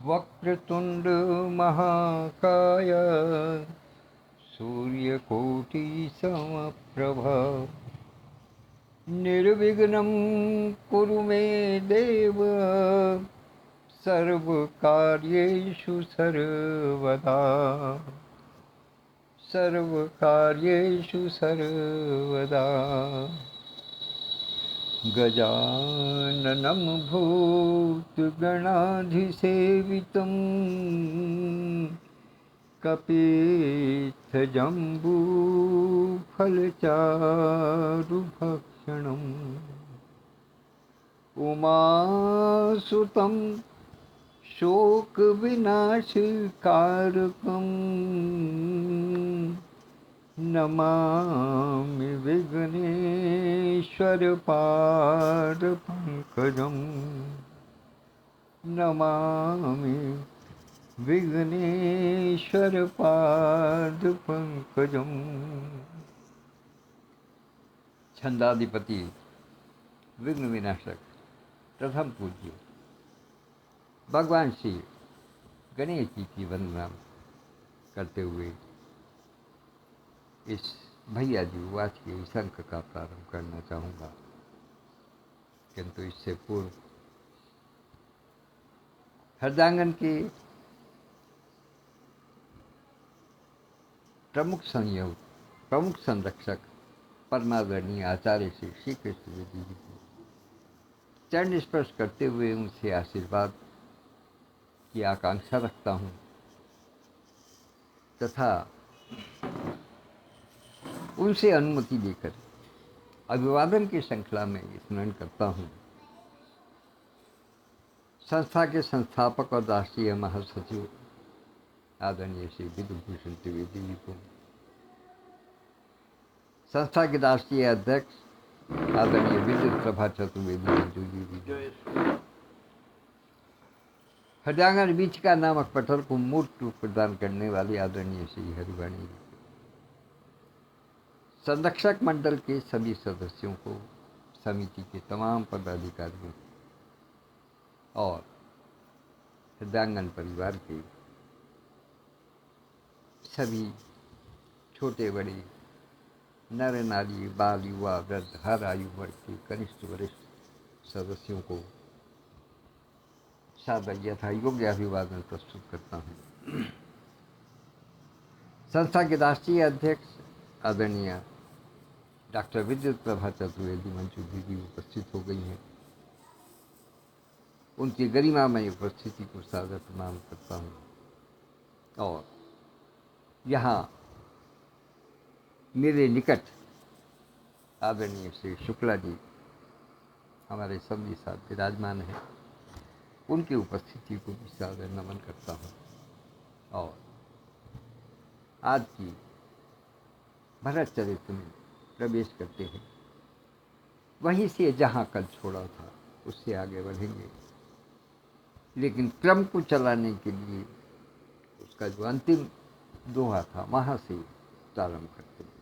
वक्रतुंड महाकाय सूर्यकोटि समप्रभा निर्विघ्नं कुरु मे देव सर्वकार्येषु सर्वदा सर्वकार्येषु सर्वदा। गजाननं भूतगणाधिसेवितं कपित्थजम्बूफलचारुभक्षणम् उमासुतं शोकविनाशकारकं नमामि विघ्नेश्वरपादपङ्कजं नमामि विघ्नेश्वरपादपङ्कजम्। छंदाधिपति विघ्न विनाशक प्रथम पूज्य भगवान श्री गणेश जी की वंदना करते हुए इस भैया जी वाच के शंख का प्रारंभ करना चाहूँगा, किंतु इससे पूर्व हृदयांगन के प्रमुख संरक्षक परमादरणीय आचार्य श्री कृष्ण जी की चरण स्पर्श करते हुए उनसे आशीर्वाद की आकांक्षा रखता हूँ तथा उनसे अनुमति लेकर अभिवादन की श्रृंखला में स्मरण करता हूँ संस्था के संस्थापक और राष्ट्रीय महासचिव आदरणीय श्री विधुभूषण त्रिवेदी जी को, संस्था के राष्ट्रीय अध्यक्ष आदरणीय विद्युत प्रभा चतुर्वेदी मंजू जी, हृदयांगन वीचिका नामक पटल को मूर्त रूप प्रदान करने वाले आदरणीय श्री हरिवाणी जी, संरक्षक मंडल के सभी सदस्यों को, समिति के तमाम पदाधिकारियों और हृदयांगन परिवार के सभी छोटे बड़े नर नारी बाल युवा वृद्ध हर आयु वर्ग के कनिष्ठ वरिष्ठ सदस्यों को सादर यथा योग्य अभिवादन प्रस्तुत करता हूँ। संस्था के राष्ट्रीय अध्यक्ष आदरणीय डॉक्टर विद्युत प्रभा चतुर्वेदी मंजू जी उपस्थित हो गई हैं, उनकी गरिमामय उपस्थिति को सादर प्रणाम करता हूँ। और यहाँ मेरे निकट आदरणीय श्री शुक्ला जी हमारे सभी साथ विराजमान हैं, उनकी उपस्थिति को भी सादर नमन करता हूँ। और आज की भरत चरित्र में प्रवेश करते हैं, वहीं से जहाँ कल छोड़ा था उससे आगे बढ़ेंगे, लेकिन क्रम को चलाने के लिए उसका जो अंतिम दोहा था वहाँ से प्रारंभ करते हैं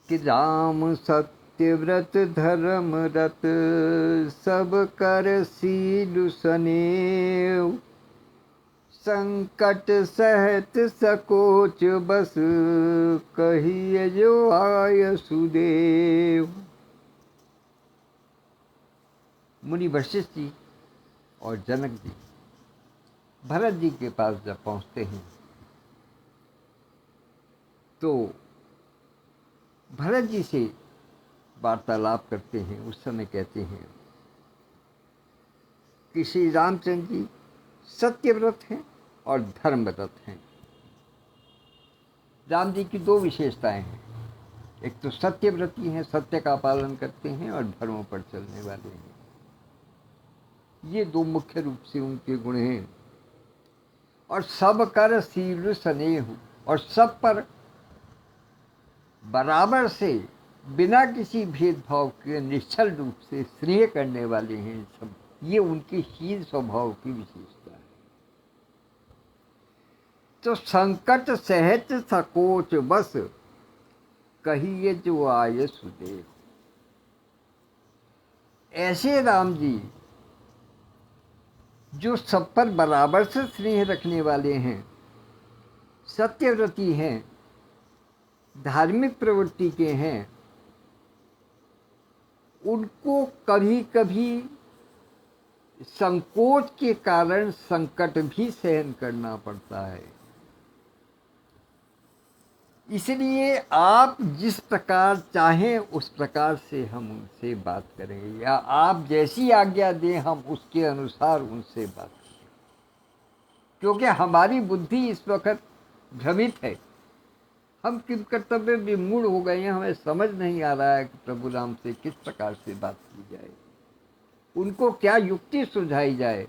कि राम सत्यव्रत धर्मरत सब कर सील सनेव संकट सहत सकोच बस कहिए जो आय सुदेव। मुनि वशिष्ठ जी और जनक जी भरत जी के पास जब पहुंचते हैं तो भरत जी से वार्तालाप करते हैं। उस समय कहते हैं कि श्री रामचंद्र जी सत्यव्रत हैं और धर्मव्रत हैं। राम जी की दो विशेषताएं हैं, एक तो सत्यव्रती हैं, सत्य का पालन करते हैं, और धर्मों पर चलने वाले हैं। ये दो मुख्य रूप से उनके गुण हैं। और सब कर शील स्नेह, और सब पर बराबर से बिना किसी भेदभाव के निश्चल रूप से स्नेह करने वाले हैं सब। ये उनके शील स्वभाव की विशेषता है। तो संकट सहज सकोच बस कहिए जो आय सुदेव। ऐसे राम जी जो सब पर बराबर से स्नेह रखने वाले हैं, सत्यव्रती हैं, धार्मिक प्रवृत्ति के हैं, उनको कभी कभी संकोच के कारण संकट भी सहन करना पड़ता है। इसलिए आप जिस प्रकार चाहें उस प्रकार से हम उनसे बात करें, या आप जैसी आज्ञा दें हम उसके अनुसार उनसे बात करें, क्योंकि हमारी बुद्धि इस वक्त भ्रमित है। हम किस कर्तव्य विमूढ़ हो गए हैं, हमें समझ नहीं आ रहा है कि प्रभु राम से किस प्रकार से बात की जाए, उनको क्या युक्ति सुझाई जाए।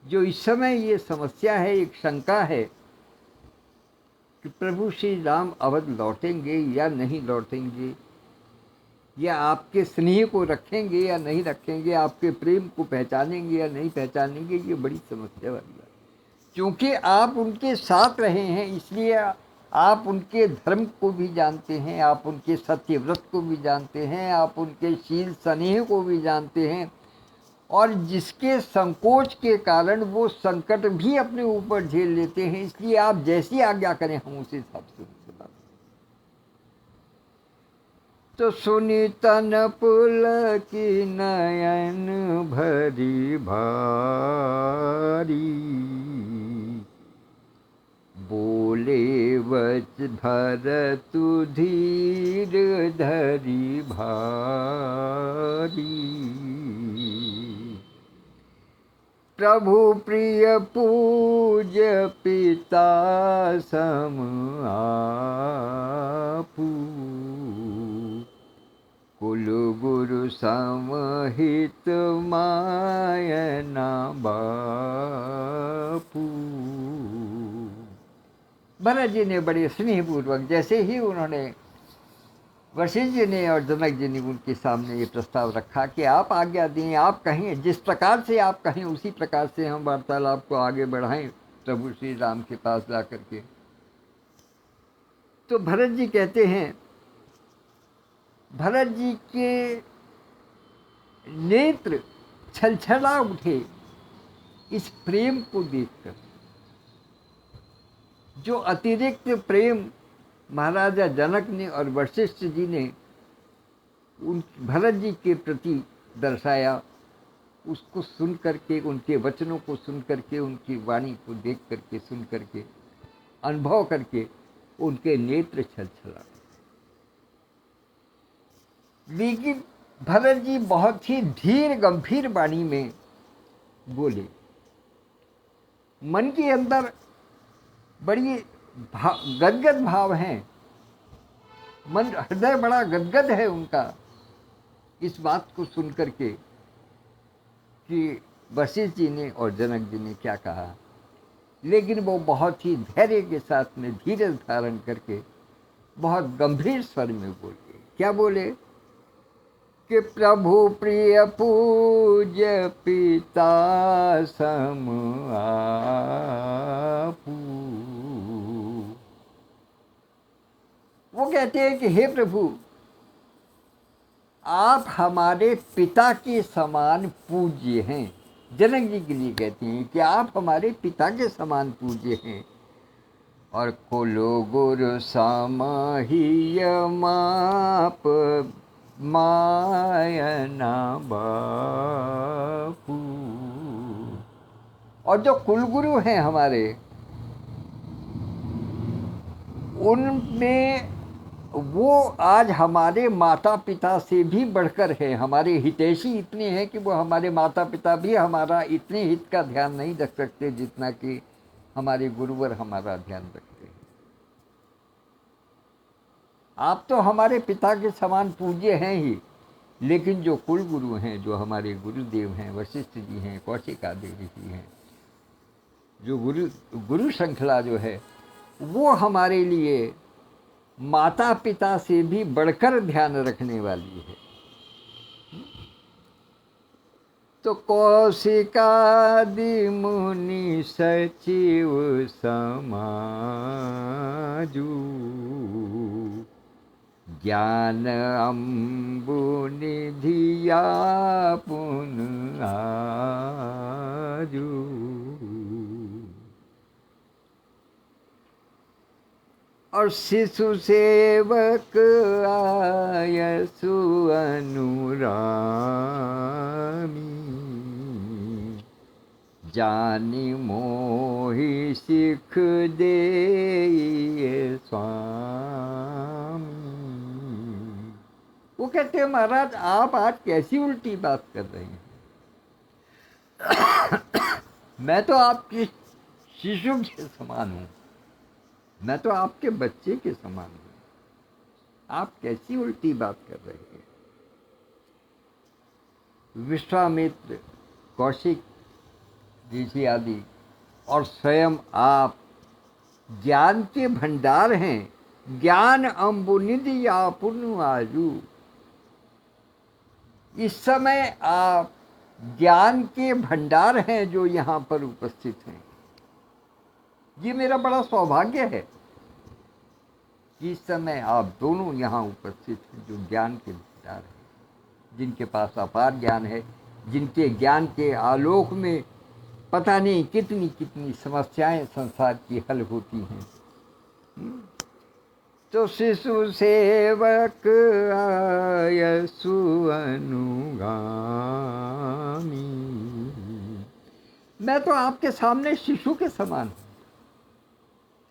जो इस समय ये समस्या है, एक शंका है कि प्रभु श्री राम अवध लौटेंगे या नहीं लौटेंगे, या आपके स्नेह को रखेंगे या नहीं रखेंगे, आपके प्रेम को पहचानेंगे या नहीं पहचानेंगे, ये बड़ी समस्या वाली बात। क्योंकि आप उनके साथ रहे हैं, इसलिए आप उनके धर्म को भी जानते हैं, आप उनके सत्यव्रत को भी जानते हैं, आप उनके शील स्नेह को भी जानते हैं, और जिसके संकोच के कारण वो संकट भी अपने ऊपर झेल लेते हैं। इसलिए आप जैसी आज्ञा करें हम उसी हिसाब से उनसे बात करें। तो सुनी तन पुलकी नयन भरी भारी, बोले वच भरतु धीर धरी भारी, प्रभु प्रिय पूज्य पिता सम आपू, कुल गुरु समहित मायना बापू। भरत जी ने बड़े स्नेहपूर्वक, जैसे ही उन्होंने वशिष्ठ जी ने और जनक जी ने उनके सामने ये प्रस्ताव रखा कि आप आज्ञा दें, आप कहें, जिस प्रकार से आप कहें उसी प्रकार से हम वार्तालाप को आगे बढ़ाएं प्रभु श्री राम के पास जा करके। तो भरत जी कहते हैं, भरत जी के नेत्र छलछला उठे इस प्रेम को देखकर। जो अतिरिक्त प्रेम महाराजा जनक ने और वशिष्ठ जी ने उन भरत जी के प्रति दर्शाया, उसको सुन करके, उनके वचनों को सुन करके, उनकी वाणी को देख करके, सुन करके, अनुभव करके उनके नेत्र छलछला। लेकिन भरत जी बहुत ही धीर गंभीर वाणी में बोले, मन के अंदर बड़ी गदगद भाव हैं, मन हृदय बड़ा गदगद है उनका इस बात को सुन करके कि वशिष्ठ जी ने और जनक जी ने क्या कहा। लेकिन वो बहुत ही धैर्य के साथ में धीरज धारण करके बहुत गंभीर स्वर में बोले। क्या बोले कि प्रभु प्रिय पूज्य पिता सम आपू। वो कहते हैं कि हे प्रभु, आप हमारे पिता के समान पूज्य हैं। जनक जी के लिए कहते हैं कि आप हमारे पिता के समान पूज्य हैं। और कुलो गुरु समाहिय माप मायना बापू। और जो कुलगुरु हैं हमारे, उनमें वो आज हमारे माता पिता से भी बढ़कर है। हमारे हितैषी इतने हैं कि वो हमारे माता पिता भी हमारा इतने हित का ध्यान नहीं रख सकते जितना कि हमारे गुरुवर हमारा ध्यान रखते हैं। आप तो हमारे पिता के समान पूज्य हैं ही, लेकिन जो कुल गुरु हैं, जो हमारे गुरुदेव हैं, वशिष्ठ जी हैं, कौशिका देवी जी हैं, जो गुरु श्रृंखला जो है, वो हमारे लिए माता पिता से भी बढ़कर ध्यान रखने वाली है। तो कौशिकादि मुनि सचिव समाजू, ज्ञान अम्बु निधिया पुन आजू। और शिशु सेवक आयसु अनुरामी, जानी मोहि सिख दे स्वामी। वो कहते हैं महाराज आप आज कैसी उल्टी बात कर रहे हैं। मैं तो आपके शिशु के समान हूँ, मैं तो आपके बच्चे के समान हूँ, आप कैसी उल्टी बात कर रहे हैं। विश्वामित्र, कौशिक ऋषि आदि और स्वयं आप ज्ञान के भंडार हैं। ज्ञान अम्बुनिधि आपुन आजू। इस समय आप ज्ञान के भंडार हैं जो यहाँ पर उपस्थित हैं। ये मेरा बड़ा सौभाग्य है कि इस समय आप दोनों यहाँ उपस्थित हैं जो ज्ञान के भंडार हैं, जिनके पास अपार ज्ञान है, जिनके ज्ञान के आलोक में पता नहीं कितनी कितनी समस्याएं संसार की हल होती हैं। तो शिशु सेवक आयसु अनुगामी। मैं तो आपके सामने शिशु के समान हूँ,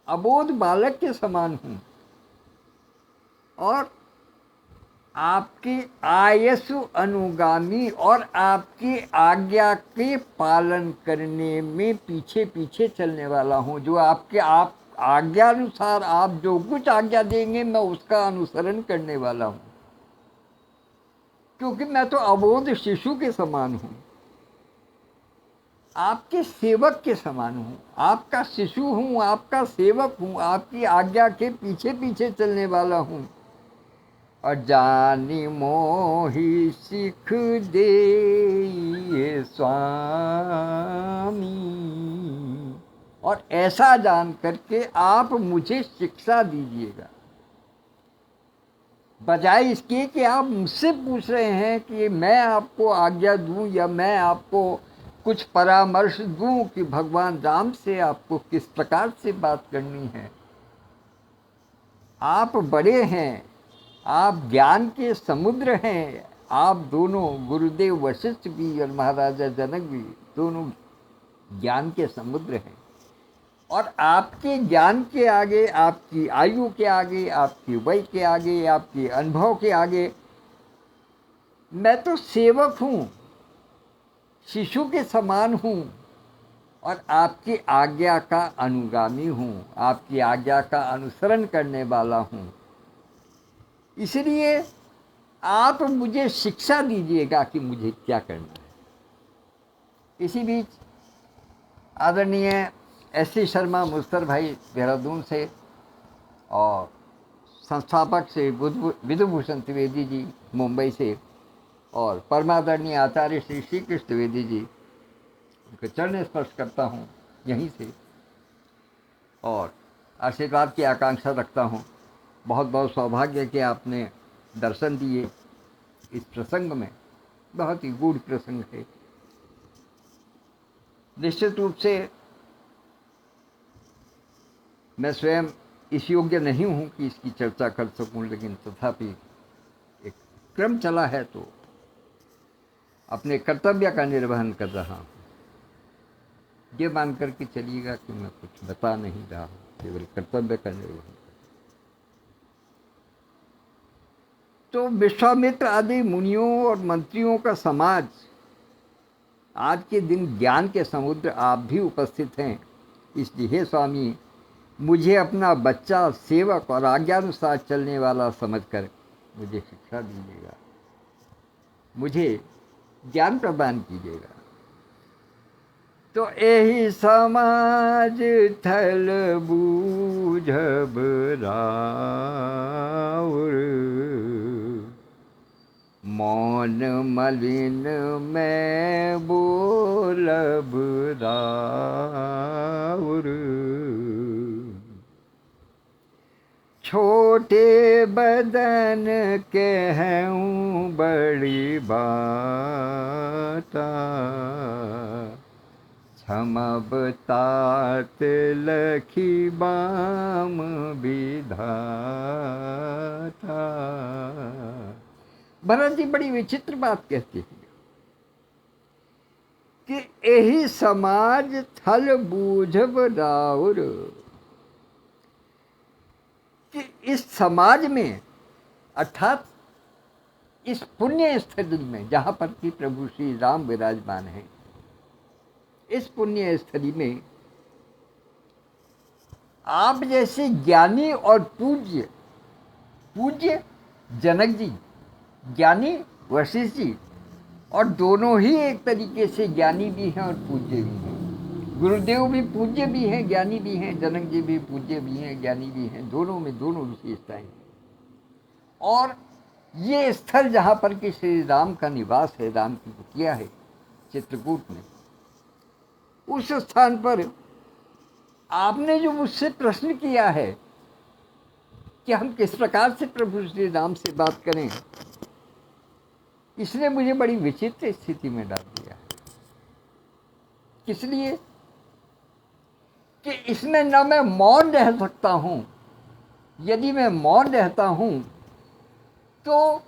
अबोध बालक के समान हूँ, और आपके आयसु अनुगामी और आपकी आज्ञा के पालन करने में पीछे पीछे चलने वाला हूँ। जो आपके आप आज्ञानुसार आप जो कुछ आज्ञा देंगे मैं उसका अनुसरण करने वाला हूँ, क्योंकि मैं तो अबोध शिशु के समान हूँ, आपके सेवक के समान हूँ, आपका शिशु हूँ, आपका सेवक हूँ, आपकी आज्ञा के पीछे पीछे चलने वाला हूँ। और जानी मोहि सिख दे स्वामी। और ऐसा जान करके आप मुझे शिक्षा दीजिएगा, बजाय इसके कि आप मुझसे पूछ रहे हैं कि मैं आपको आज्ञा दूं या मैं आपको कुछ परामर्श दूं कि भगवान राम से आपको किस प्रकार से बात करनी है। आप बड़े हैं, आप ज्ञान के समुद्र हैं, आप दोनों गुरुदेव वशिष्ठ भी और महाराजा जनक भी दोनों ज्ञान के समुद्र हैं। और आपके ज्ञान के आगे, आपकी आयु के आगे, आपकी वय के आगे, आपके अनुभव के आगे मैं तो सेवक हूँ, शिशु के समान हूँ, और आपकी आज्ञा का अनुगामी हूँ, आपकी आज्ञा का अनुसरण करने वाला हूँ। इसलिए आप मुझे शिक्षा दीजिएगा कि मुझे क्या करना है। इसी बीच आदरणीय एस.सी. शर्मा मुस्तर भाई देहरादून से और संस्थापक से विधुभूषण त्रिवेदी जी मुंबई से और परमादरणीय आचार्य श्री श्री कृष्ण त्रिवेदी जी, उनके चरण स्पर्श करता हूँ यहीं से और आशीर्वाद की आकांक्षा रखता हूँ। बहुत बहुत सौभाग्य कि आपने दर्शन दिए इस प्रसंग में, बहुत ही गूढ़ प्रसंग है। निश्चित रूप से मैं स्वयं इस योग्य नहीं हूँ कि इसकी चर्चा कर सकूँ, लेकिन तथापि एक क्रम चला है तो अपने कर्तव्य का निर्वहन कर रहा हूँ। ये मान करके चलिएगा कि मैं कुछ बता नहीं रहा हूँ, केवल कर्तव्य का निर्वहन। तो विश्वामित्र आदि मुनियों और मंत्रियों का समाज, आज के दिन ज्ञान के समुद्र आप भी उपस्थित हैं। इसलिए हे स्वामी, मुझे अपना बच्चा, सेवक और आज्ञानुसार चलने वाला समझकर मुझे शिक्षा दीजिएगा, मुझे ज्ञान प्रदान कीजिएगा। तो एहि समाज थल बूझब राउर, मौन मलिन मैं बोलब राउर। छोटे बदन के हैं बड़ी बाता, क्षमब तात लखी बाम विधाता। भरत जी बड़ी विचित्र बात कहते हैं कि यही समाज थल बूझब राउर, कि इस समाज में अर्थात इस पुण्य स्थली में जहाँ पर कि प्रभु श्री राम विराजमान हैं, इस पुण्य स्थली में आप जैसे ज्ञानी और पूज्य, पूज्य जनक जी, ज्ञानी वशिष्ठ जी, और दोनों ही एक तरीके से ज्ञानी भी हैं और पूज्य भी हैं। गुरुदेव भी पूज्य भी हैं, ज्ञानी भी हैं, जनक जी भी पूज्य भी हैं, ज्ञानी भी हैं, दोनों में दोनों विशेषताएं हैं। और ये स्थल जहाँ पर कि श्री राम का निवास है, राम की कुटिया है चित्रकूट में, उस स्थान पर आपने जो मुझसे प्रश्न किया है कि हम किस प्रकार से प्रभु श्री राम से बात करें, इसने मुझे बड़ी विचित्र स्थिति में डाल दिया है। किस लिए कि इसमें न मैं मौन रह सकता हूं, यदि मैं मौन रहता हूं तो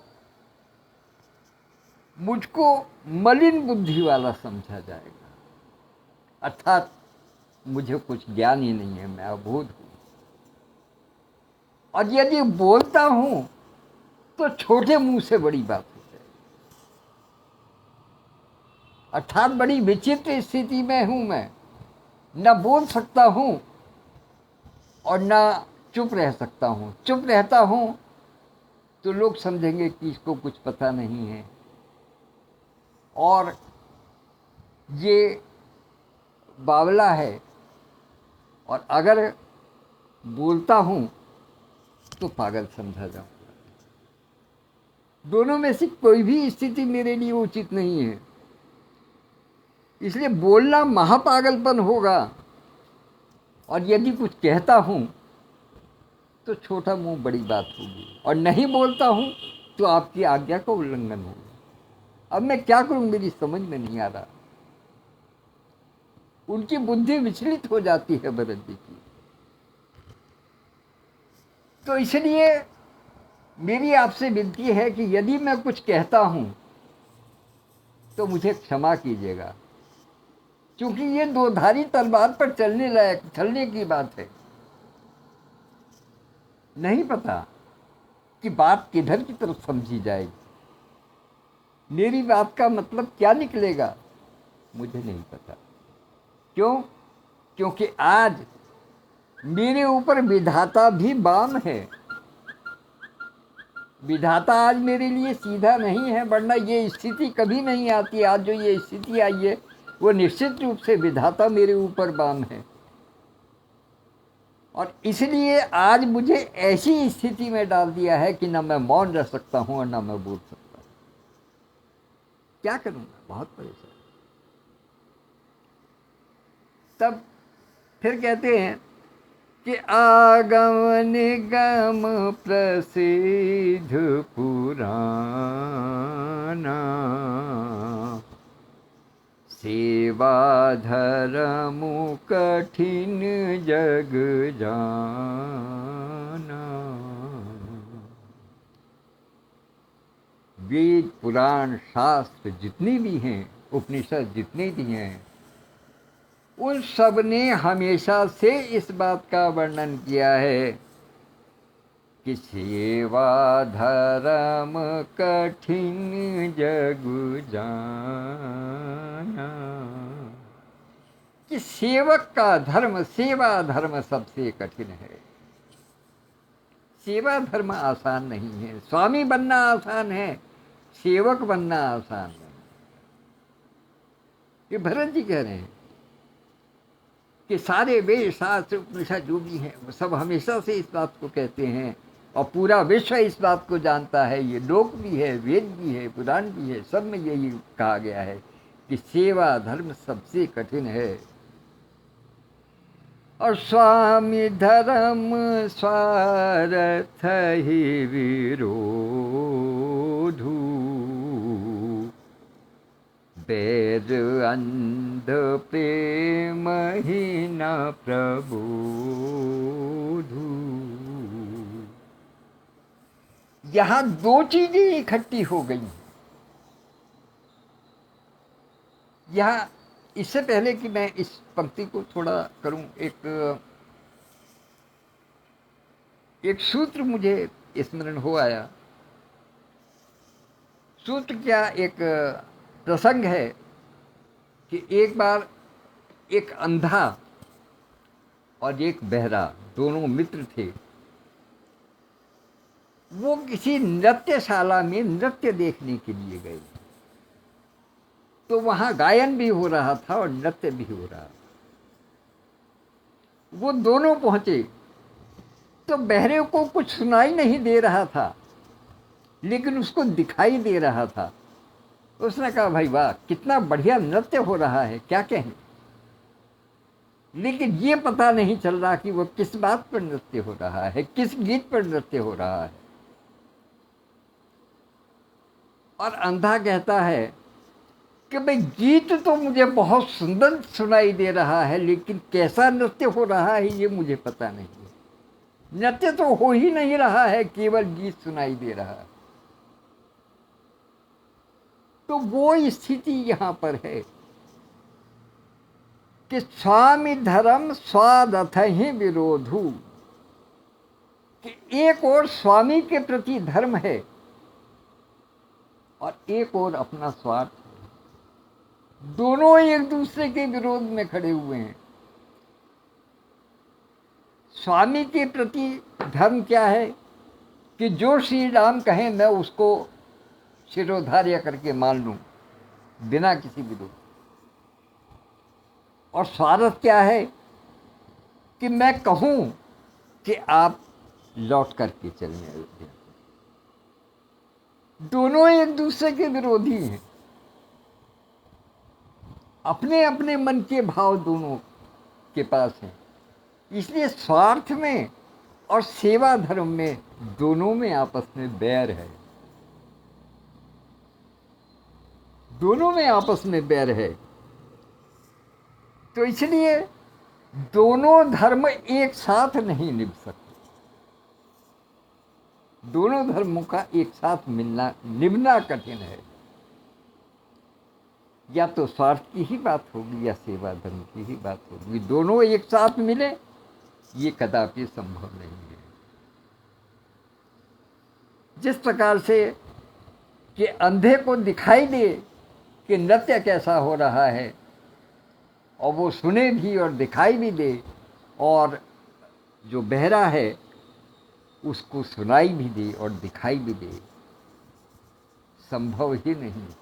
मुझको मलिन बुद्धि वाला समझा जाएगा, अर्थात मुझे कुछ ज्ञान ही नहीं है, मैं अबोध हूं। और यदि बोलता हूं तो छोटे मुंह से बड़ी बात हो जाए, अर्थात बड़ी विचित्र स्थिति में हूं मैं, न बोल सकता हूं और न चुप रह सकता हूं। चुप रहता हूं तो लोग समझेंगे कि इसको कुछ पता नहीं है, और ये बावला है, और अगर बोलता हूं तो पागल समझा जाऊंगा। दोनों में से कोई भी स्थिति मेरे लिए उचित नहीं है, इसलिए बोलना महापागलपन होगा, और यदि कुछ कहता हूं तो छोटा मुंह बड़ी बात होगी, और नहीं बोलता हूं तो आपकी आज्ञा का उल्लंघन होगा। अब मैं क्या करूं, मेरी समझ में नहीं आ रहा। उनकी बुद्धि विचलित हो जाती है भरत जी की। तो इसलिए मेरी आपसे विनती है कि यदि मैं कुछ कहता हूं तो मुझे क्षमा कीजिएगा, क्योंकि ये दोधारी तलवार पर चलने की बात है। नहीं पता कि बात किधर की तरफ समझी जाएगी, मेरी बात का मतलब क्या निकलेगा, मुझे नहीं पता। क्यों? क्योंकि आज मेरे ऊपर विधाता भी बाम है। विधाता आज मेरे लिए सीधा नहीं है, वरना ये स्थिति कभी नहीं आती। आज जो ये स्थिति आई है वो निश्चित रूप से विधाता मेरे ऊपर बाम है, और इसलिए आज मुझे ऐसी स्थिति में डाल दिया है कि न मैं मौन रह सकता हूं और न मैं बोल सकता हूं। क्या करूंगा, बहुत परेशान। तब फिर कहते हैं कि आगम निगम प्रसिद्ध पुराना, सेवा धर्म कठिन जग जाना। वेद पुराण शास्त्र जितने भी हैं, उपनिषद जितने भी हैं, उन सब ने हमेशा से इस बात का वर्णन किया है कि सेवा धर्म कठिन जग जाना, कि सेवक का धर्म, सेवा धर्म सबसे कठिन है। सेवा धर्म आसान नहीं है। स्वामी बनना आसान है, सेवक बनना आसान नहीं। ये भरत जी कह रहे हैं कि सारे वेद शास्त्र उपनिषद जो भी हैं वो सब हमेशा से इस बात को कहते हैं, और पूरा विश्व इस बात को जानता है। ये लोक भी है, वेद भी है, पुराण भी है, सब में यही कहा गया है कि सेवा धर्म सबसे कठिन है। और स्वामी धर्म स्वार्थ ही विरोधु, बैर अंध प्रेम ही न प्रबोधु। यहां दो चीजें इकट्ठी हो गई। यहां इससे पहले कि मैं इस पंक्ति को थोड़ा करूं, एक सूत्र मुझे स्मरण हो आया। सूत्र क्या, एक प्रसंग है कि एक बार एक अंधा और एक बहरा दोनों मित्र थे। वो किसी नृत्यशाला में नृत्य देखने के लिए गए। तो वहां गायन भी हो रहा था और नृत्य भी हो रहा था। वो दोनों पहुंचे तो बहरे को कुछ सुनाई नहीं दे रहा था, लेकिन उसको दिखाई दे रहा था। उसने कहा, भाई वाह, कितना बढ़िया नृत्य हो रहा है, क्या कहें। लेकिन ये पता नहीं चल रहा कि वो किस बात पर नृत्य हो रहा है, किस गीत पर नृत्य हो रहा है। और अंधा कहता है कि भाई गीत तो मुझे बहुत सुंदर सुनाई दे रहा है, लेकिन कैसा नृत्य हो रहा है ये मुझे पता नहीं है। नृत्य तो हो ही नहीं रहा है, केवल गीत सुनाई दे रहा है। तो वो स्थिति यहां पर है कि स्वामी धर्म स्वादथ ही विरोधु, कि एक और स्वामी के प्रति धर्म है और एक और अपना स्वार्थ है। दोनों एक दूसरे के विरोध में खड़े हुए हैं। स्वामी के प्रति धर्म क्या है कि जो श्री राम कहें मैं उसको शिरोधार्य करके मान लूं बिना किसी विरोध। और स्वार्थ क्या है कि मैं कहूं कि आप लौट करके चलें अयोध्या। दोनों एक दूसरे के विरोधी हैं। अपने अपने मन के भाव दोनों के पास हैं। इसलिए स्वार्थ में और सेवा धर्म में दोनों में आपस में बैर है। दोनों में आपस में बैर है। तो इसलिए दोनों धर्म एक साथ नहीं निभ सकते। दोनों धर्मों का एक साथ मिलना निभना कठिन है। या तो स्वार्थ की ही बात होगी या सेवा धर्म की ही बात होगी। दोनों एक साथ मिले ये कदापि संभव नहीं है। जिस प्रकार से कि अंधे को दिखाई दे कि नृत्य कैसा हो रहा है और वो सुने भी और दिखाई भी दे, और जो बहरा है उसको सुनाई भी दे और दिखाई भी दे, संभव ही नहीं है।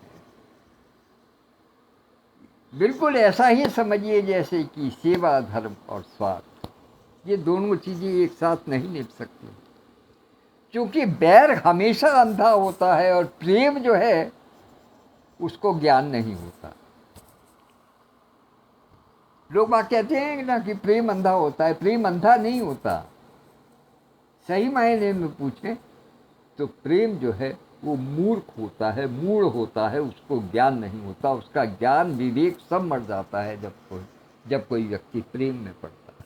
बिल्कुल ऐसा ही समझिए जैसे कि सेवा धर्म और स्वार्थ, ये दोनों चीजें एक साथ नहीं निभ सकती। क्योंकि बैर हमेशा अंधा होता है और प्रेम जो है उसको ज्ञान नहीं होता। लोग बात कहते हैं ना कि प्रेम अंधा होता है। प्रेम अंधा नहीं होता। सही मायने में पूछें तो प्रेम जो है वो मूर्ख होता है, मूढ़ होता है, उसको ज्ञान नहीं होता। उसका ज्ञान विवेक सब मर जाता है जब कोई व्यक्ति प्रेम में पड़ता है।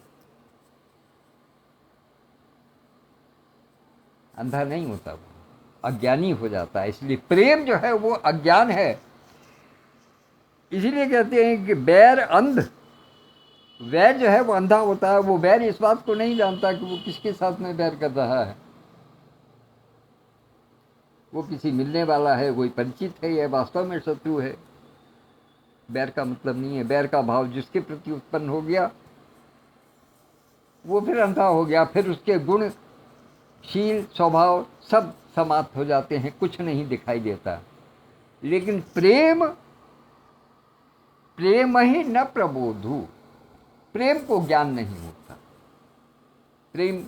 अंधा नहीं होता, वो अज्ञानी हो जाता है। इसलिए प्रेम जो है वो अज्ञान है। इसीलिए कहते हैं कि बैर अंध, वैर जो है वो अंधा होता है। वो बैर इस बात को नहीं जानता कि वो किसके साथ में बैर कर रहा है। वो किसी मिलने वाला है, कोई परिचित है, या वास्तव में शत्रु है, बैर का मतलब नहीं है। बैर का भाव जिसके प्रति उत्पन्न हो गया वो फिर अंधा हो गया। फिर उसके गुण, शील, स्वभाव सब समाप्त हो जाते हैं, कुछ नहीं दिखाई देता। लेकिन प्रेम ही न प्रबोधु, प्रेम को ज्ञान नहीं होता। प्रेम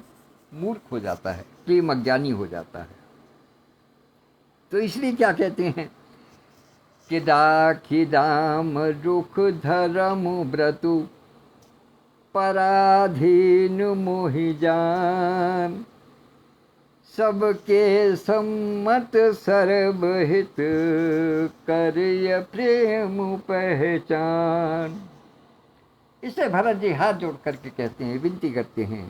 मूर्ख हो जाता है, प्रेम अज्ञानी हो जाता है। तो इसलिए क्या कहते हैं कि दाखी दाम रुख धर्म व्रतु पराधीन मोहि जान, सबके सम्मत सर्वहित, करिय प्रेम पहचान। इसे भरत जी हाथ जोड़ करके कहते हैं, विनती करते हैं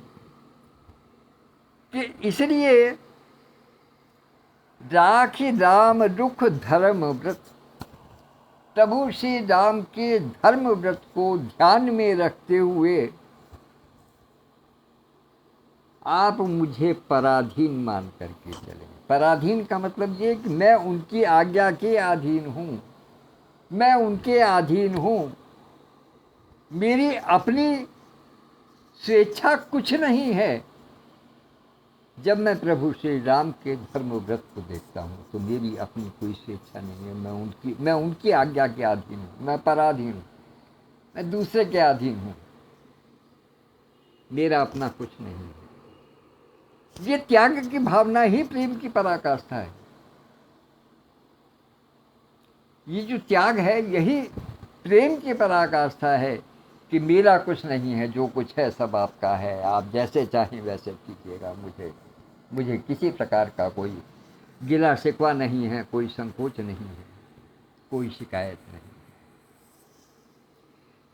कि इसलिए राखी राम रुख धर्म व्रत, प्रभु श्री राम के धर्म व्रत को ध्यान में रखते हुए आप मुझे पराधीन मान करके चलें। पराधीन का मतलब ये कि मैं उनकी आज्ञा के अधीन हूँ, मैं उनके अधीन हूँ, मेरी अपनी स्वेच्छा कुछ नहीं है। जब मैं प्रभु श्री राम के धर्म व्रत को देखता हूँ तो मेरी अपनी कोई स्वेच्छा नहीं है, मैं उनकी आज्ञा के अधीन हूँ, मैं पराधीन हूँ, मैं दूसरे के अधीन हूँ, मेरा अपना कुछ नहीं है। ये त्याग की भावना ही प्रेम की पराकाष्ठा है। ये जो त्याग है यही प्रेम की पराकाष्ठा है कि मेरा कुछ नहीं है, जो कुछ है सब आपका है, आप जैसे चाहें वैसे कीजिएगा, मुझे किसी प्रकार का कोई गिला शिकवा नहीं है, कोई संकोच नहीं है, कोई शिकायत नहीं।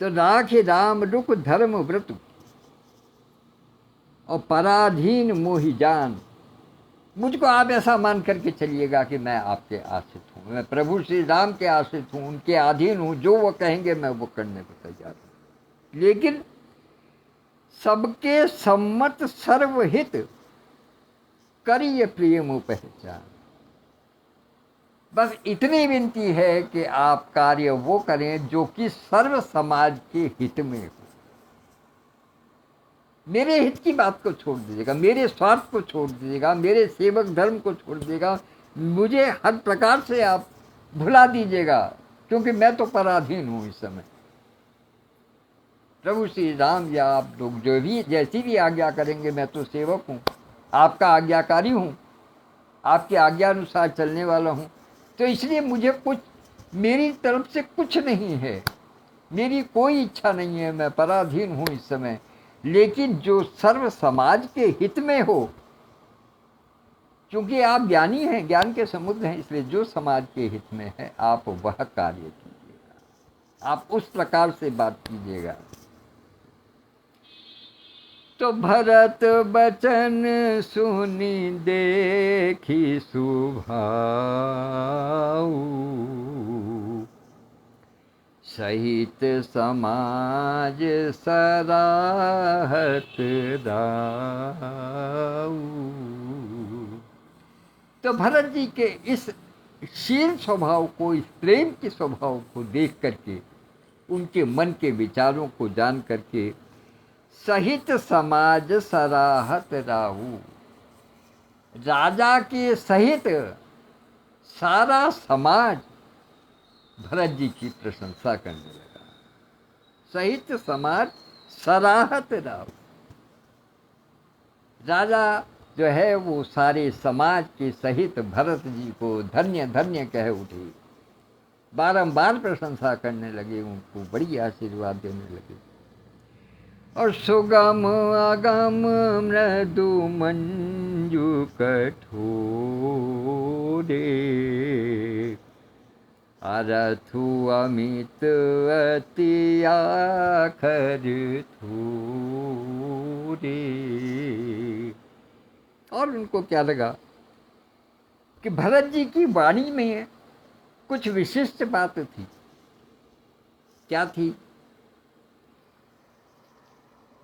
तो राखे राम रुख धर्म व्रत, और पराधीन मोहि जान, मुझको आप ऐसा मान करके चलिएगा कि मैं आपके आश्रित हूँ, मैं प्रभु श्री राम के आश्रित हूँ, उनके अधीन हूँ, जो वो कहेंगे मैं वो करने को तैयार हूँ। लेकिन सबके सम्मत सर्वहित, करिए प्रेम पहचान। बस इतनी विनती है कि आप कार्य वो करें जो कि सर्व समाज के हित में हो। मेरे हित की बात को छोड़ दीजिएगा, मेरे स्वार्थ को छोड़ दीजिएगा, मेरे सेवक धर्म को छोड़ दीजिएगा, मुझे हर प्रकार से आप भुला दीजिएगा, क्योंकि मैं तो पराधीन हूँ इस समय। प्रभु श्री राम या आप लोग जो भी जैसी भी आज्ञा करेंगे, मैं तो सेवक हूँ, आपका आज्ञाकारी हूँ, आपके आज्ञा अनुसार चलने वाला हूँ। तो इसलिए मुझे कुछ, मेरी तरफ से कुछ नहीं है, मेरी कोई इच्छा नहीं है, मैं पराधीन हूँ इस समय। लेकिन जो सर्व समाज के हित में हो, क्योंकि आप ज्ञानी हैं, ज्ञान के समुद्र हैं, इसलिए जो समाज के हित में है आप वह कार्य कीजिएगा, आप उस प्रकार से बात कीजिएगा। तो भरत बचन सुनी देखी सुभाऊ, सहित समाज सराहत दाऊ। तो भरत जी के इस शील स्वभाव को, इस प्रेम के स्वभाव को देख करके, उनके मन के विचारों को जान करके, सहित समाज सराहत राहु, राजा के सहित सारा समाज भरत जी की प्रशंसा करने लगा। सहित समाज सराहत राहु, राजा जो है वो सारे समाज के सहित भरत जी को धन्य धन्य कह उठे, बारंबार प्रशंसा करने लगे, उनको बड़ी आशीर्वाद देने लगे। और सुगम अगम मृदु मंजू कठोरे, अरथु अमित अति आखर थोरे। और उनको क्या लगा कि भरत जी की वाणी में कुछ विशिष्ट बात थी। क्या थी?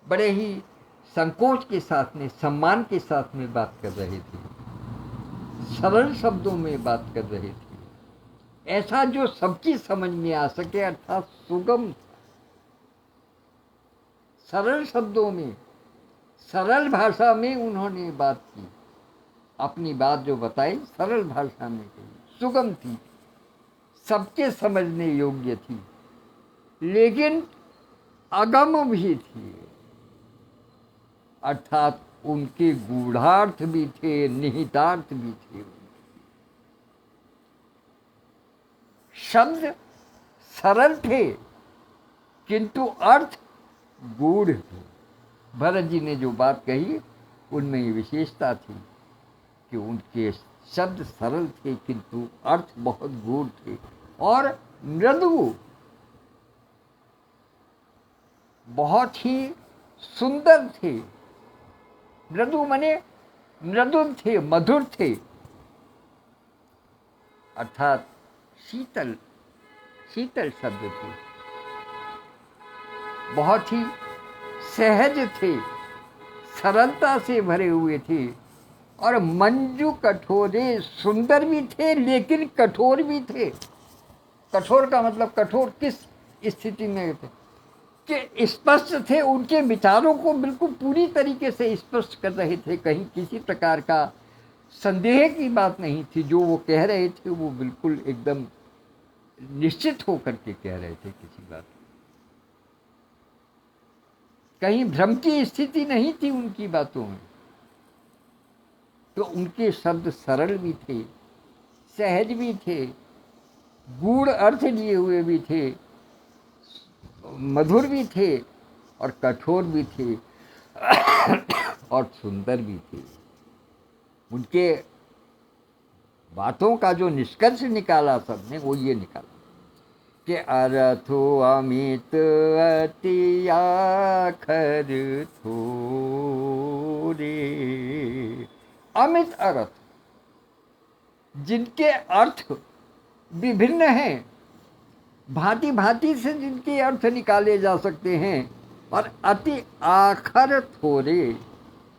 बड़े ही संकोच के साथ में, सम्मान के साथ में बात कर रहे थे, सरल शब्दों में बात कर रहे थे, ऐसा जो सबकी समझ में आ सके, अर्थात सुगम, सरल शब्दों में, सरल भाषा में उन्होंने बात की, अपनी बात जो बताई सरल भाषा में कही, सुगम थी, सबके समझने योग्य थी, लेकिन अगम भी थी, अर्थात उनके गूढ़ार्थ भी थे, निहितार्थ भी थे। शब्द सरल थे किंतु अर्थ गूढ़ थे। भरत जी ने जो बात कही उनमें ये विशेषता थी कि उनके शब्द सरल थे किंतु अर्थ बहुत गूढ़ थे और मृदु, बहुत ही सुंदर थे। मृदु माने मृदुल थे, मधुर थे, अर्थात शीतल, शीतल शब्द थे। बहुत ही सहज थे, सरलता से भरे हुए थे और मंजू कठोरे, सुंदर भी थे लेकिन कठोर भी थे। कठोर का मतलब कठोर किस स्थिति में थे कि स्पष्ट थे, उनके विचारों को बिल्कुल पूरी तरीके से स्पष्ट कर रहे थे। कहीं किसी प्रकार का संदेह की बात नहीं थी। जो वो कह रहे थे वो बिल्कुल एकदम निश्चित होकर के कह रहे थे किसी बात। कहीं भ्रम की स्थिति नहीं थी उनकी बातों में। तो उनके शब्द सरल भी थे, सहज भी थे, गूढ़ अर्थ लिए हुए भी थे, मधुर भी थे और कठोर भी थे और सुंदर भी थे। उनके बातों का जो निष्कर्ष निकाला सबने वो ये निकाला कि अरथो अमित अति आखर थोरे। अमित अर्थ, जिनके अर्थ विभिन्न हैं, भांति भांति से जिनके अर्थ निकाले जा सकते हैं, और अति आखर थोरे,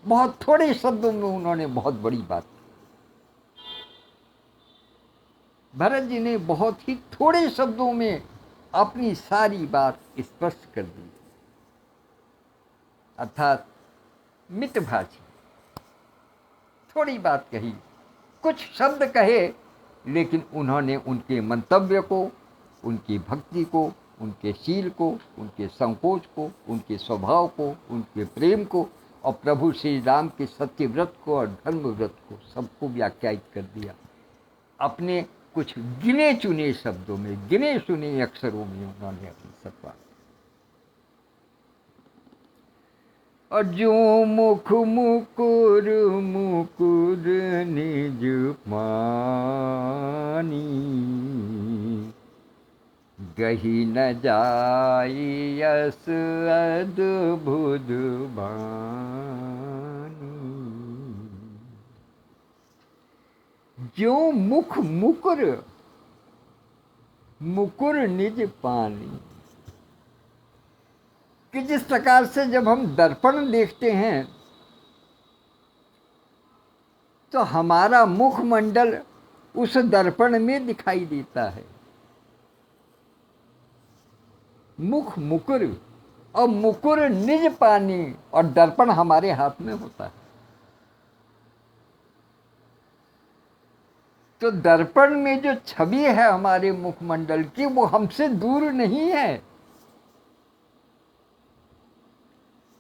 बहुत थोड़े शब्दों में उन्होंने बहुत बड़ी बात की। भरत जी ने बहुत ही थोड़े शब्दों में अपनी सारी बात स्पष्ट कर दी, अर्थात मितभाषी, थोड़ी बात कही, कुछ शब्द कहे, लेकिन उन्होंने उनके मंतव्य को, उनकी भक्ति को, उनके शील को, उनके संकोच को, उनके स्वभाव को, उनके प्रेम को और प्रभु श्री राम के सत्य व्रत को और धर्म व्रत को सबको व्याख्यायित कर दिया। अपने कुछ गिने चुने शब्दों में, गिने चुने अक्षरों में उन्होंने अपनी सत्ता। और जो मुख मुकुर मुकुर निज पानी, गही न जाई यस अद्भुत बानी। जो मुख मुकुर मुकुर निज पानी, कि जिस प्रकार से जब हम दर्पण देखते हैं तो हमारा मुखमंडल उस दर्पण में दिखाई देता है। मुख मुकुर और मुकुर निज पानी, और दर्पण हमारे हाथ में होता है। तो दर्पण में जो छवि है हमारे मुखमंडल की वो हमसे दूर नहीं है,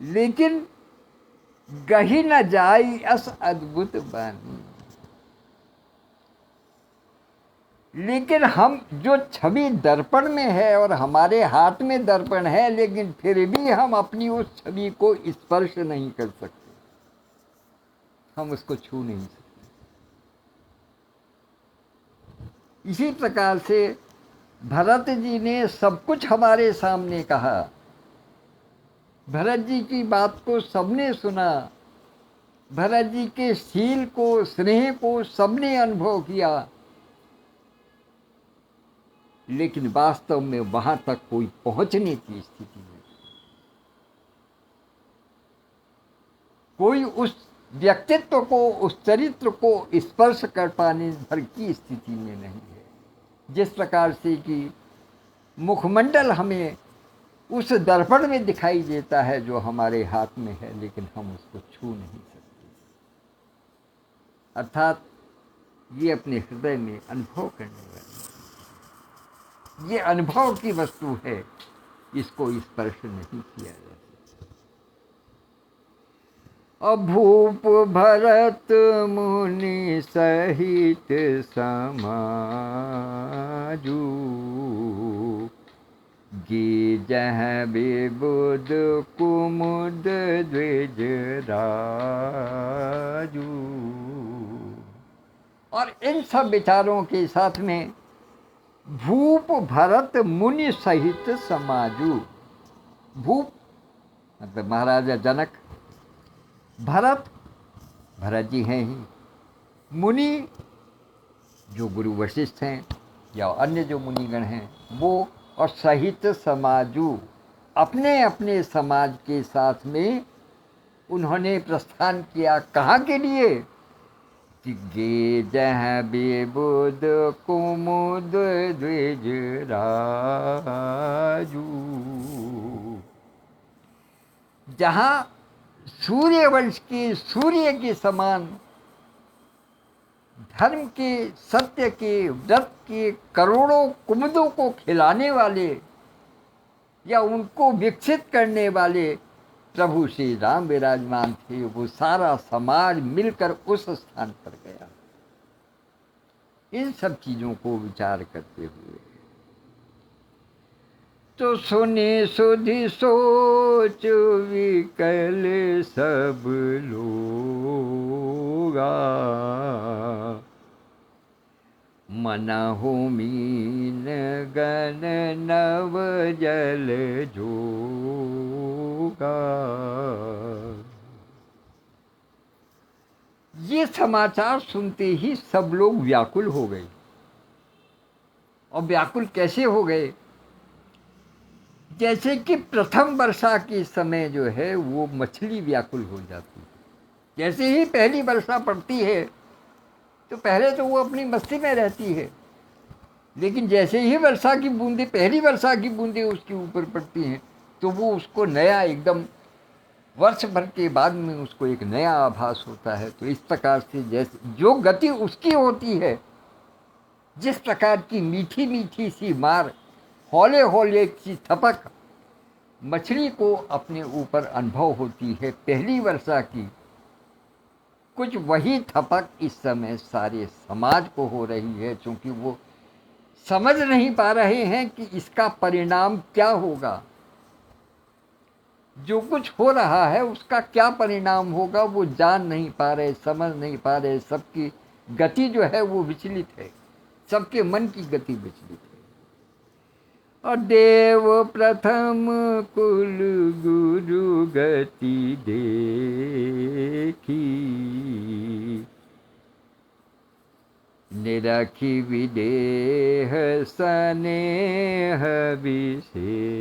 लेकिन गही न जाई अस अद्भुत बानी। लेकिन हम जो छवि दर्पण में है और हमारे हाथ में दर्पण है, लेकिन फिर भी हम अपनी उस छवि को स्पर्श नहीं कर सकते, हम उसको छू नहीं सकते। इसी प्रकार से भरत जी ने सब कुछ हमारे सामने कहा। भरत जी की बात को सबने सुना, भरत जी के शील को, स्नेह को सबने अनुभव किया, लेकिन वास्तव में वहां तक कोई पहुंचने की स्थिति नहीं, कोई उस व्यक्तित्व को, उस चरित्र को स्पर्श कर पाने भर की स्थिति में नहीं है। जिस प्रकार से कि मुखमंडल हमें उस दर्पण में दिखाई देता है जो हमारे हाथ में है, लेकिन हम उसको छू नहीं सकते। अर्थात ये अपने हृदय में अनुभव करने वाली, ये अनुभव की वस्तु है, इसको स्पर्श नहीं किया जा सकता। अभूप भरत मुनि सहित समाजू, गीजह विबुध कुमुद द्विज राजू। और इन सब विचारों के साथ में भूप भरत मुनि सहित समाजू। भूप मतलब महाराजा जनक, भरत भरत जी हैं ही, मुनि जो गुरु वशिष्ठ हैं या अन्य जो मुनिगण हैं वो, और सहित समाजू, अपने अपने समाज के साथ में उन्होंने प्रस्थान किया। कहाँ के लिए? कि गे जह विबुध कुमुद द्विज राजू, जहाँ सूर्यवंश के सूर्य के समान धर्म के, सत्य के, व्रत के करोड़ों कुमुदों को खिलाने वाले या उनको विकसित करने वाले प्रभु श्री राम विराजमान थे। वो सारा समाज मिलकर उस स्थान पर गया। इन सब चीजों को विचार करते हुए तो सुने सुधि सोच विकल सब लोगा, मनहु मीन गण नव जल जोगा। ये समाचार सुनते ही सब लोग व्याकुल हो गए। और व्याकुल कैसे हो गए? जैसे कि प्रथम वर्षा के समय जो है वो मछली व्याकुल हो जाती है। जैसे ही पहली वर्षा पड़ती है तो पहले तो वो अपनी मस्ती में रहती है, लेकिन जैसे ही वर्षा की बूंदें, पहली वर्षा की बूंदें उसके ऊपर पड़ती हैं तो वो उसको नया, एकदम वर्ष भर के बाद में उसको एक नया आभास होता है। तो इस प्रकार से जैसे जो गति उसकी होती है, जिस प्रकार की मीठी मीठी सी मार, हौले हौले की थपक मछली को अपने ऊपर अनुभव होती है पहली वर्षा की, कुछ वही थपक इस समय सारे समाज को हो रही है। क्योंकि वो समझ नहीं पा रहे हैं कि इसका परिणाम क्या होगा। जो कुछ हो रहा है उसका क्या परिणाम होगा वो जान नहीं पा रहे, समझ नहीं पा रहे। सबकी गति जो है वो विचलित है, सबके मन की गति विचलित है। और देव प्रथम कुल गुरु गति देखी, निरखी विदेह स्नेह विषेखी।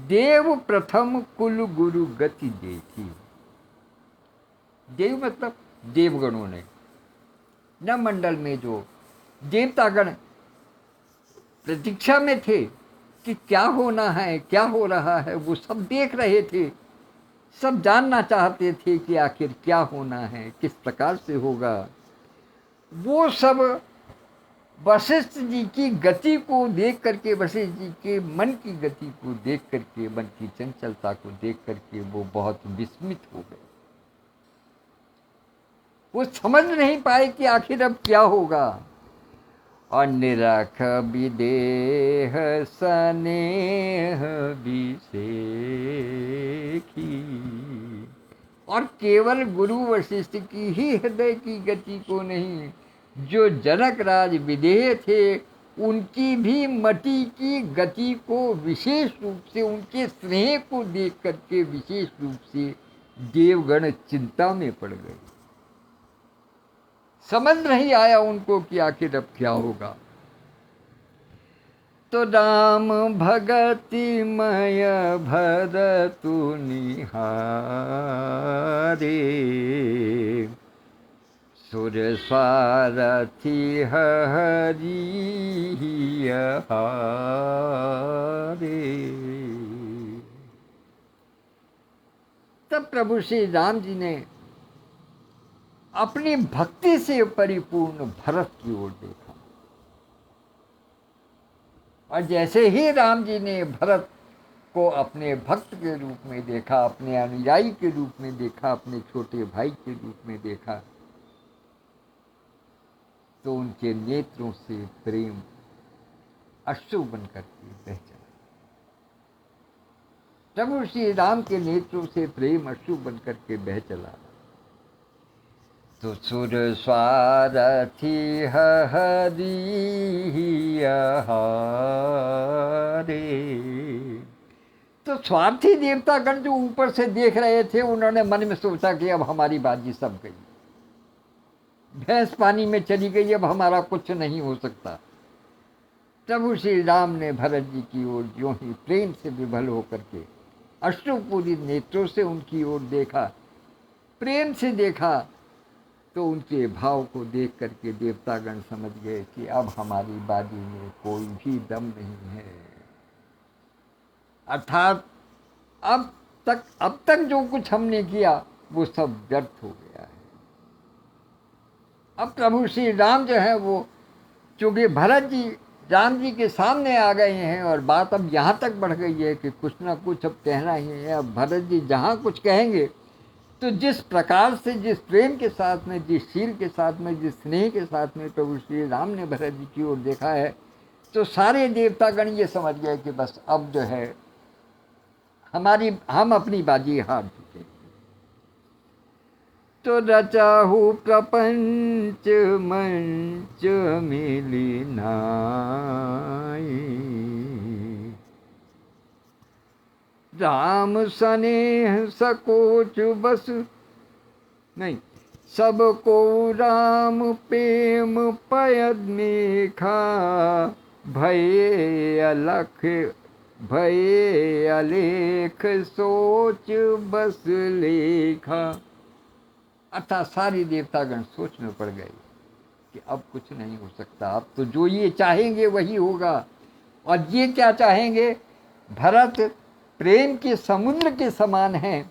देव प्रथम कुल गुरु गति देखी। देव मतलब देवगणों ने, न मंडल में जो देवतागण प्रतीक्षा में थे कि क्या होना है, क्या हो रहा है, वो सब देख रहे थे। सब जानना चाहते थे कि आखिर क्या होना है, किस प्रकार से होगा। वो सब वशिष्ठ जी की गति को देख करके, वशिष्ठ जी के मन की गति को देख करके, मन की चंचलता को देख करके वो बहुत विस्मित हो गए। वो समझ नहीं पाए कि आखिर अब क्या होगा। और निरख विदेह स्नेह विषेखी, और केवल गुरु वशिष्ठ की ही हृदय की गति को नहीं, जो जनक राज विदेह थे उनकी भी मति की गति को विशेष रूप से, उनके स्नेह को देख करके विशेष रूप से देवगण चिंता में पड़ गए। समझ नहीं आया उनको कि आखिर अब क्या होगा। तो राम भगति मय भरतु निहारे, सुर सारथी हरि हारे। तब प्रभु श्री राम जी ने अपनी भक्ति से परिपूर्ण भरत की ओर देखा। और जैसे ही राम जी ने भरत को अपने भक्त के रूप में देखा, अपने अनुयायी के रूप में देखा, अपने छोटे भाई के रूप में देखा, तो उनके नेत्रों से प्रेम अश्रु बन करके बह चला। प्रभु श्री राम के नेत्रों से प्रेम अश्रु बन करके बह चला। तो सुर स्वारथी हरि हारे। तो स्वार्थी देवतागण जो ऊपर से देख रहे थे, उन्होंने मन में सोचा कि अब हमारी बाजी सब गई, भैंस पानी में चली गई, अब हमारा कुछ नहीं हो सकता। प्रभु श्री राम ने भरत जी की ओर जो ही प्रेम से विभल होकर के अश्रुपूरी नेत्रों से उनकी ओर देखा, प्रेम से देखा, तो उनके भाव को देख करके देवतागण समझ गए कि अब हमारी बाजी में कोई भी दम नहीं है। अर्थात अब तक जो कुछ हमने किया वो सब व्यर्थ हो गया है। अब प्रभु श्री राम जो है वो चूंकि भरत जी राम जी के सामने आ गए हैं और बात अब यहाँ तक बढ़ गई है कि कुछ ना कुछ अब कहना ही है। अब भरत जी जहाँ कुछ कहेंगे तो जिस प्रकार से, जिस प्रेम के साथ में, जिस शील के साथ में, जिस स्नेह के साथ में प्रभु श्री राम ने भरत जी की ओर देखा है, तो सारे देवतागण ये समझ गए कि बस अब जो है हम अपनी बाजी हार चुके। तो रचाहु प्रपंच मंच मिली नाई, राम स्नेह सकोच बस नहीं, सबको राम प्रेम पयद मेखा, भय अलख भय अलेख सोच बस लेखा। अर्थात सारी देवतागण सोच में पड़ गए कि अब कुछ नहीं हो सकता, अब तो जो ये चाहेंगे वही होगा। और ये क्या चाहेंगे? भरत प्रेम के समुद्र के समान हैं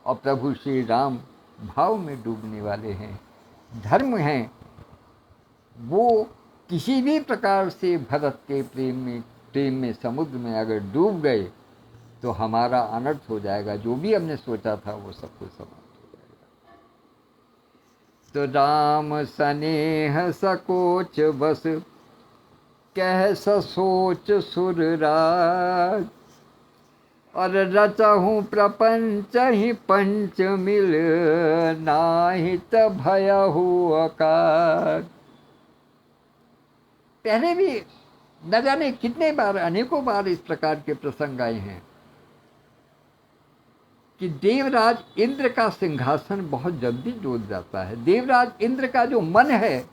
और प्रभु श्री राम भाव में डूबने वाले हैं, धर्म हैं। वो किसी भी प्रकार से भरत के प्रेम में समुद्र में अगर डूब गए तो हमारा अनर्थ हो जाएगा, जो भी हमने सोचा था वो सब कुछ समाप्त हो जाएगा। तो राम स्नेह सकोच बस, कह सोच सुरराज, और रचहूँ प्रपंच ही पंच मिल, नाहित भयहु अकाल। पहले भी न जाने कितने बार, अनेकों बार इस प्रकार के प्रसंग आए हैं कि देवराज इंद्र का सिंहासन बहुत जल्दी डोल जाता है। देवराज इंद्र का जो मन है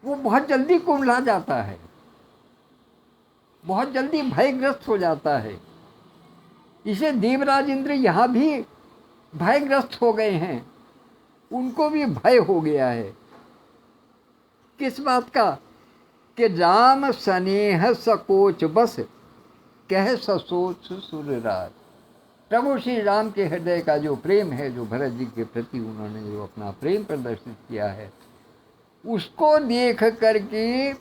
वो बहुत जल्दी कुम्हला जाता है, बहुत जल्दी भयग्रस्त हो जाता है। इसे देवराज इंद्र यहाँ भी भयग्रस्त हो गए हैं, उनको भी भय हो गया है। किस बात का? कि राम स्नेह सकोच बस, कह ससोच सुरराज। प्रभु श्री राम के हृदय का जो प्रेम है, जो भरत जी के प्रति उन्होंने जो अपना प्रेम प्रदर्शित किया है, उसको देख करके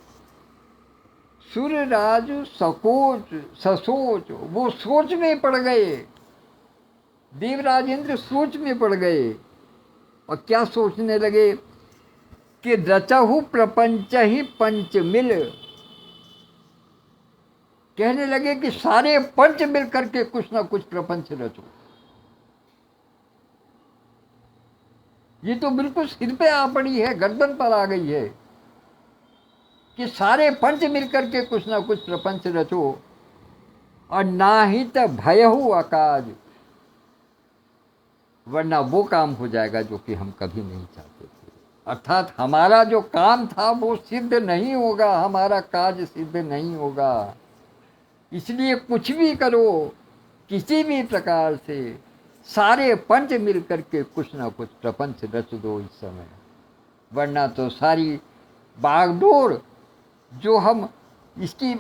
सुरराज सकोच ससोच, वो सोच में पड़ गए। देवराज इंद्र सोच में पड़ गए और क्या सोचने लगे कि रचहु प्रपंच ही पंच मिल। कहने लगे कि सारे पंच मिल करके कुछ ना कुछ प्रपंच रचो। ये तो बिल्कुल सिर पे आ पड़ी है, गर्दन पर आ गई है कि सारे पंच मिल करके कुछ ना कुछ प्रपंच रचो, और नाहित भयहु अकाज, वरना वो काम हो जाएगा जो कि हम कभी नहीं चाहते थे। अर्थात हमारा जो काम था वो सिद्ध नहीं होगा, हमारा काज सिद्ध नहीं होगा। इसलिए कुछ भी करो, किसी भी प्रकार से सारे पंच मिल करके कुछ ना कुछ प्रपंच रच दो इस समय, वरना तो सारी बागडोर जो हम इसकी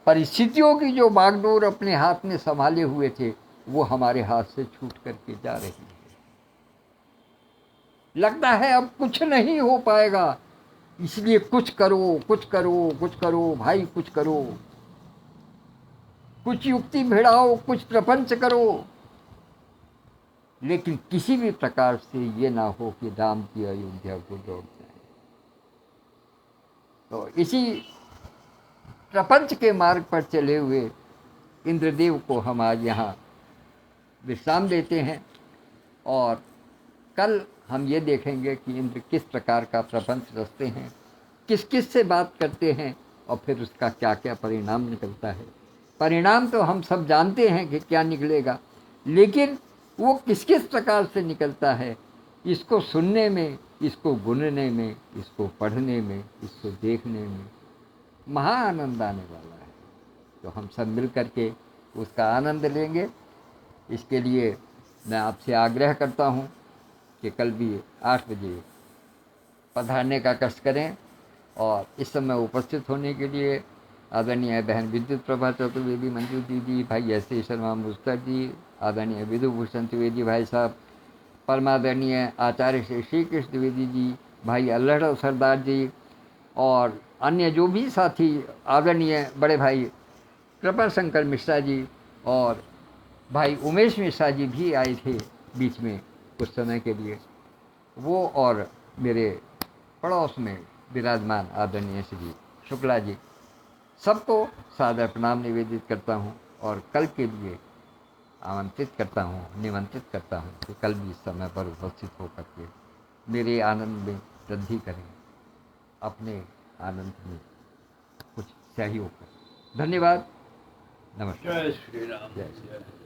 परिस्थितियों की जो बागडोर अपने हाथ में संभाले हुए थे, वो हमारे हाथ से छूट करके जा रही है। लगता है अब कुछ नहीं हो पाएगा, इसलिए कुछ करो, कुछ करो, कुछ करो भाई, कुछ करो, कुछ युक्ति भिड़ाओ, कुछ प्रपंच करो, लेकिन किसी भी प्रकार से ये ना हो कि राम की अयोध्या को लौट जाए। तो इसी प्रपंच के मार्ग पर चले हुए इंद्रदेव को हम आज यहाँ विश्राम देते हैं, और कल हम ये देखेंगे कि इंद्र किस प्रकार का प्रपंच रचते हैं, किस किस से बात करते हैं, और फिर उसका क्या क्या परिणाम निकलता है। परिणाम तो हम सब जानते हैं कि क्या निकलेगा, लेकिन वो किस किस प्रकार से निकलता है, इसको सुनने में, इसको गुनने में, इसको पढ़ने में, इसको देखने में महा आनंद आने वाला है। तो हम सब मिल कर के उसका आनंद लेंगे। इसके लिए मैं आपसे आग्रह करता हूँ कि कल भी 8 बजे पधारने का कष्ट करें, और इस समय उपस्थित होने के लिए आदरणीय बहन विद्युत प्रभा चतुर्वेदी, मंजू दीदी, भाई एस सी शर्मा मुस्तर जी, आदरणीय विधुभूषण द्विवेदी भाई साहब, परमादरणीय आचार्य श्री श्री कृष्ण द्विवेदी जी, भाई अल्हड़ सरदार जी, और अन्य जो भी साथी, आदरणीय बड़े भाई कृपा शंकर मिश्रा जी, और भाई उमेश मिश्रा जी भी आए थे बीच में कुछ समय के लिए, वो, और मेरे पड़ोस में विराजमान आदरणीय श्री शुक्ला जी, सबको सादर प्रणाम निवेदित करता हूँ, और कल के लिए आमंत्रित करता हूँ, निमंत्रित करता हूँ कि कल भी इस समय पर उपस्थित होकर के मेरे आनंद में वृद्धि करें, अपने आनंद में कुछ सहयोग करें। धन्यवाद। नमस्कार। जय श्री राम। जय श्री राम।